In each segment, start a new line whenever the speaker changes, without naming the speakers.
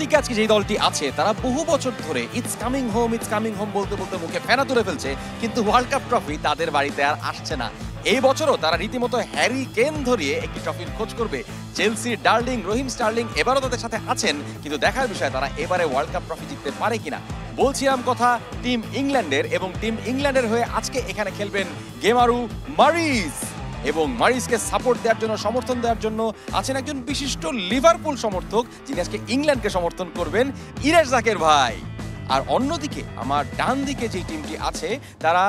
দিকে আজকে যে দলটি আছে তারা বহু বছর ধরে ইটস কামিং হোম বলতে বলতে মুখে ফেনা তুলে ফেলছে, কিন্তু ওয়ার্ল্ড কাপ ট্রফি তাদের বাড়িতে আর আসছে না। এই বছরও তারা রীতিমতো হ্যারি কেন ধরিয়ে একটি ট্রফির খোঁজ করবে। চেলসি ডার্লিং রহিম স্টার্লিং এবারও তাদের সাথে আছেন, কিন্তু দেখার বিষয় তারা এবারে ওয়ার্ল্ড কাপ ট্রফি জিততে পারে কিনা। বলছিলাম কথা টিম ইংল্যান্ডের, এবং টিম ইংল্যান্ডের হয়ে আজকে এখানে খেলবেন গেমারু মারিস, এবং মারিসকে সাপোর্ট দেওয়ার জন্য, সমর্থন দেওয়ার জন্য আছেন একজন বিশিষ্ট লিভারপুল সমর্থক, যিনি আজকে ইংল্যান্ডকে সমর্থন করবেন, ইরেশ জাকের ভাই। আর অন্যদিকে আমার ডান দিকে যে টিমটি আছে তারা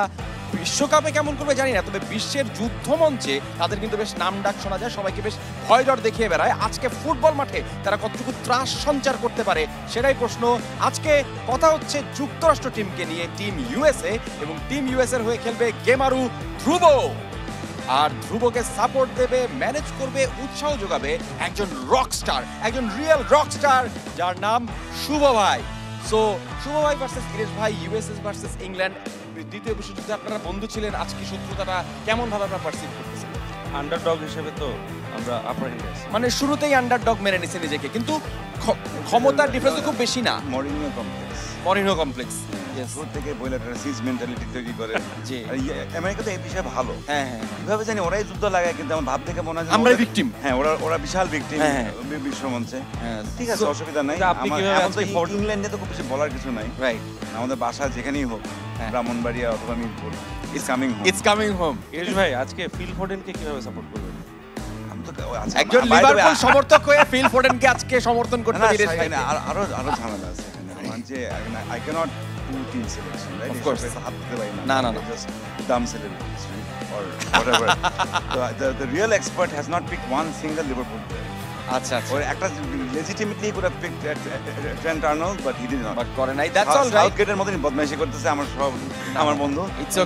বিশ্বকাপে কেমন করবে জানি না, তবে বিশ্বের যুদ্ধ মঞ্চে তাদের কিন্তু বেশ নাম ডাক শোনা যায়, সবাইকে বেশ ভয় ডর দেখিয়ে বেড়ায়। আজকে ফুটবল মাঠে তারা কতটুকু ত্রাস সঞ্চার করতে পারে সেটাই প্রশ্ন। আজকে কথা হচ্ছে যুক্তরাষ্ট্র টিমকে নিয়ে, টিম ইউএসএ, এবং টিম ইউএসএর হয়ে খেলবে গেমারু ধ্রুব। আর ধ্রুবকে সাপোর্ট দেবে, ম্যানেজ করবে, উৎসাহ যোগাবে একজন রকস্টার, একজন রিয়েল রকস্টার, যার নাম শুভ ভাই। সো শুভ ভাই ভার্সেস ইরেশ ভাই, ইউএসএ ভার্সেস ইংল্যান্ড। দ্বিতীয় বিশ্বযুদ্ধে আপনারা বন্ধু ছিলেন, আজকে শত্রুতাটা কেমন ভাবে আপনারা পারসিভ করতেছেন?
আন্ডারডগ হিসেবে তো আমরা আপার হ্যান্ডে আছি,
মানে শুরুতেই আন্ডারডগ মেনে নিছে নিজেকে, কিন্তু ক্ষমতার ডিফারেন্স খুব বেশি না। মরিনো কমপ্লেক্স
শুরু থেকে বয়লাররা সিজ মেন্টালিটি তৈরি করে।
জি,
আমেরিকা তো এই বিষয়ে ভালো।
হ্যাঁ হ্যাঁ,
কিভাবে জানি ওরাই যুদ্ধ লাগায়, কিন্তু আমার ভাব থেকে মনে হয়
আমরা ভিকটিম।
হ্যাঁ, ওরা বিশাল ভিকটিম বিশ্বমঞ্চে। ঠিক আছে, অসুবিধা নাই। ইংল্যান্ডে তো খুব বেশি বলার কিছু নাই, রাইট? আমাদের বাসা যেখানেই হোক, ব্রাহ্মণবাড়িয়া অথবা Mirpur, it's coming home.
Iresh ভাই আজকে ফিল ফোডেনকে কিভাবে সাপোর্ট করবেন?
একজন লিভারপুল সমর্থক হয়ে ফিল ফোডেনকে আজকে সমর্থন করতে ইরেশ ভাই।
আরো ঝামেলা আছে এখানে, মানে I can't do team selection, right?
Of course. No.
Just dumb celebrities, or whatever. The real expert has not picked one single Liverpool player.
আচ্ছা,
or একটা legitimately could have picked Trent Arnold, but he did not.
But করে নাই, that's all right.
Southgate-এর মতই বদমাইশি করতেছে আমার বন্ধু।
It's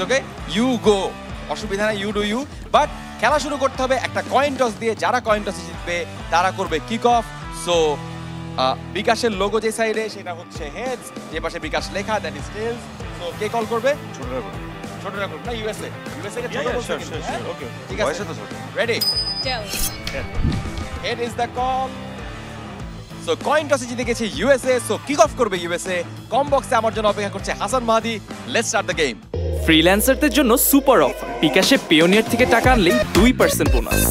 okay, you go, অসুবিধা নাই, you do you. But খেলা শুরু করতে হবে একটা কয়েন টস দিয়ে, যারা কয়েন টসে জিতবে তারা করবে কিক অফ। সো বিকাশের লোগো যে সাইডে সেটা হচ্ছে হেডস, যে পাশে বিকাশ লেখা দ্যাট ইজ টেলস। সো কে কল করবে? ছোটরা করবে না, ইউএসএ কে ছোট বলছে কিন্তু। ওকে, ঠিক আছে,
বয়সে তো ছোট।
Ready?
Tails.
Head is the call. So coin টসে জিতে গেছে ইউএসএ, সো কিক অফ করবে ইউএসএ। কম বক্সে আমার জন্য অপেক্ষা করছে Hasan Mahadi. Let's start the game.
ফ্রিল্যান্সারদের জন্য সুপার অফার, বিকাশে পেওনিয়ার থেকে টাকা আনলেই 2% বোনাস।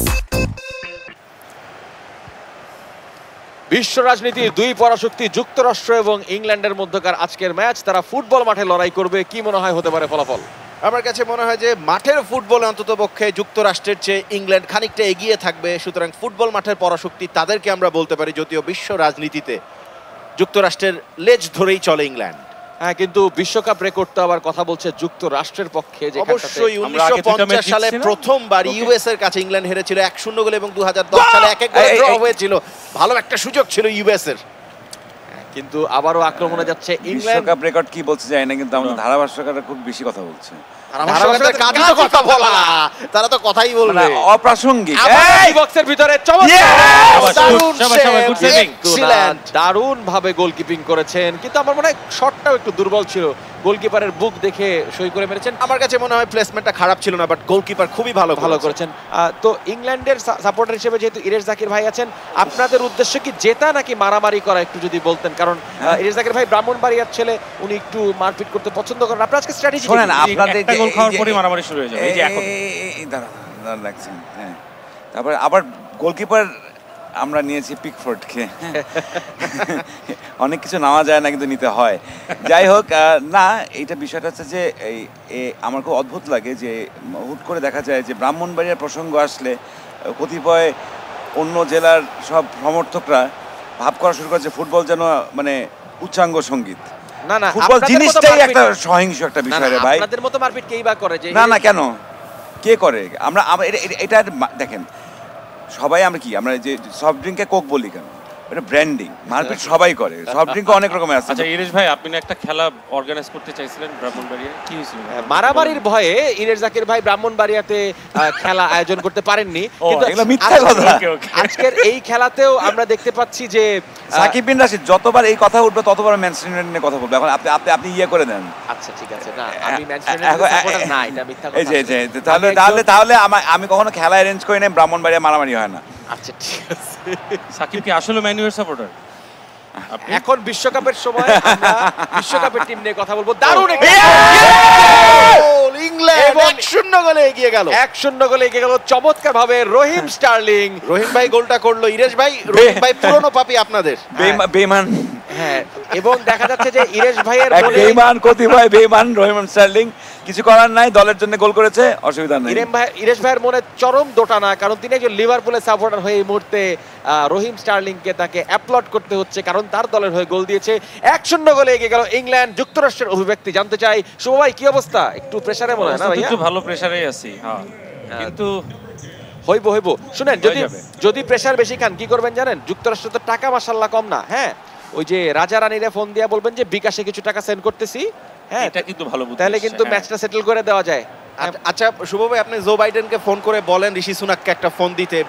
বিশ্ব রাজনীতির দুই পরাশক্তি যুক্তরাষ্ট্র এবং ইংল্যান্ডের মধ্যকার আজকের ম্যাচ, তারা ফুটবল মাঠে লড়াই করবে। কি মনে হয় হতে পারে ফলাফল?
আমার কাছে মনে হয় যে মাঠের ফুটবলে অন্ততপক্ষে যুক্তরাষ্ট্রের চেয়ে ইংল্যান্ড খানিকটা এগিয়ে থাকবে, সুতরাং ফুটবল মাঠের পরাশক্তি তাদেরকে আমরা বলতে পারি, যদিও বিশ্ব রাজনীতিতে যুক্তরাষ্ট্রের লেজ ধরেই চলে ইংল্যান্ড।
হ্যাঁ, কিন্তু বিশ্বকাপ রেকর্ড তো আবার কথা বলছে যুক্তরাষ্ট্রের পক্ষে।
অবশ্যই 1950 সালে প্রথমবার ইউএস এর কাছে ইংল্যান্ড হেরেছিল 1-0 গোলে, এবং 2010 সালে 1-1 গোলে ড্র হয়েছিল। ভালো একটা সুযোগ ছিল ইউএস এর,
কিন্তু আবারও আক্রমণে যাচ্ছে ইংল্যান্ড।
বিশ্বকাপ রেকর্ড কি বলছে জানি না, কিন্তু আমাদের ধারাভাষ্যকাররা খুব বেশি কথা বলছে।
তারা তো কথাই বলবে,
অপ্রাসঙ্গিক।
বক্সের ভিতরে দারুণ ভাবে গোলকিপিং করেছেন, কিন্তু আমার মনে হয় শটটাও একটু দুর্বল ছিল। গোলকিপারের বুক দেখে সই করে মেরেছেন।
আমার কাছে মনে হয় প্লেসমেন্টটা খারাপ ছিল না, বাট গোলকিপার খুবই ভালো করেছেন।
তো ইংল্যান্ডের সাপোর্টার হিসেবে যেহেতু ইরেশ জাকির ভাই আছেন, আপনাদের উদ্দেশ্য কি জেতা নাকি মারামারি করা, একটু যদি বলতেন। কারণ ইরেশ জাকির ভাই ব্রাহ্মণবাড়িয়ার ছেলে, উনি একটু মারপিট করতে পছন্দ করেন। আপনার আজকে স্ট্র্যাটেজি
শোনেন, আপনাদের
একটা গোল খাওয়ার পরে মারামারি শুরু হয়ে যাবে। এই যে এখন
দাঁড়া লাগছেন। হ্যাঁ, তারপরে আবার গোলকিপার আমরা নিয়েছি পিকফোর্ডকে। অনেক কিছু নেওয়া যায় না, কিন্তু নিতে হয়। যাই হোক, না, এইটা বিষয়টা হচ্ছে যে আমার খুব অদ্ভুত লাগে যে হুট করে দেখা যায় যে ব্রাহ্মণবাড়িয়ার প্রসঙ্গ আসলে কতিপয় অন্য জেলার সব সমর্থকরা ভাব করা শুরু করেছে ফুটবল যেন মানে উচ্চাঙ্গ সঙ্গীত।
না,
ফুটবল জিনিসটাই একটা সহিংস একটা বিষয় রে ভাই।
আপনাদের মতো মারপিট কেই বা করে?
না, কেন কে করে? আমরা এটা দেখেন, সবাই আমরা যে সফট ড্রিঙ্কে কোক বলি কেন? এটা ব্র্যান্ডিং। মারপিট সবাই করে, সফট ড্রিঙ্ক অনেক রকমের আছে।
আচ্ছা ইরেশ ভাই, আপনি একটা খেলা অর্গানাইজ করতে চাইছিলেন ব্রাহ্মণবাড়িয়ায়, কি হয়েছিল?
মারামারির ভয়ে ইরেশ জাকির ভাই ব্রাহ্মণবাড়িয়াতে খেলা আয়োজন করতে পারেননি, কিন্তু
এগুলো মিথ্যা কথা।
আজকের এই খেলাতেও আমরা দেখতে পাচ্ছি যে
সাকিব বিন রাশিদ যতবার এই কথা উঠবে ততবার ম্যানচেস্টার ইউনাইটেড নিয়ে কথা বলবে। এখন আপনি ইয়ে করে দেন।
আচ্ছা ঠিক আছে, না আমি ম্যানচেস্টার ইউনাইটেড সাপোর্টার না, এটা মিথ্যা কথা।
এই যে তাহলে আমি কখনো খেলা অ্যারেঞ্জ করি না, ব্রাহ্মণবাড়িয়া মারামারি হয় না।
আচ্ছা ঠিক আছে।
সাকিব কি আসলে ম্যান ইউর সাপোর্টার?
এখন বিশ্বকাপের সময় আমরা বিশ্বকাপের টিম নিয়ে কথা বলবো। দারুণ একটা
গোল! ইংল্যান্ড
এবং
1-0 গোলে এগিয়ে গেল।
1-0 গোলে এগিয়ে গেল চমৎকার ভাবে রহিম স্টার্লিং।
রহিম ভাই গোলটা করলো, ইরেশ ভাই, রহিম ভাই পুরনো পাপি আপনাদের।
বেমান
হ্যাঁ, এবং দেখা যাচ্ছে যে ইরেশ ভাইয়ের
এক
মনে
বেমান কতিপয় বেমান রহিম স্টার্লিং, কিছু করার নাই, দলের জন্য গোল করেছে, অসুবিধা নেই।
ইরেশ ভাইয়ের মনে চরম দোটানা, কারণ তিনি একজন লিভারপুলের সাপোর্টার হয়ে এই মুহূর্তে রহিম স্টার্লিংকে তাকে অ্যাপ্লড করতে হচ্ছে, কারণ তার দলের হয়ে গোল দিয়েছে। 1-0 গোলে এগিয়ে গেল ইংল্যান্ড। যুক্তরাষ্ট্রের অভিব্যক্তি জানতে চাই। শুভ ভাই, কি অবস্থা? একটু প্রেসারে মনে হয় না ভাইয়া?
একটু ভালো প্রেসারেই আছি, হ্যাঁ, কিন্তু
হইব শুনেন, যদি
হয়ে যাবে।
যদি প্রেসার বেশি খান কি করবেন জানেন? যুক্তরাষ্ট্র তো টাকা মাশাআল্লাহ কম না, হ্যাঁ, ওই যে রাজা রানীরে ফোন দিয়া বলবেন যে বিকাশে কিছু টাকা সেন্ড করতেছি, হ্যাঁ,
এটা কিন্তু ভালো বুদ্ধি।
তাহলে কিন্তু ম্যাচটা সেটেল করে দেওয়া যায়।
আচ্ছা শুভ ভাই, আপনি জো বাইডেনকে ফোন করে বলেন ঋষি সুনাককে একটা ফোন দিতে।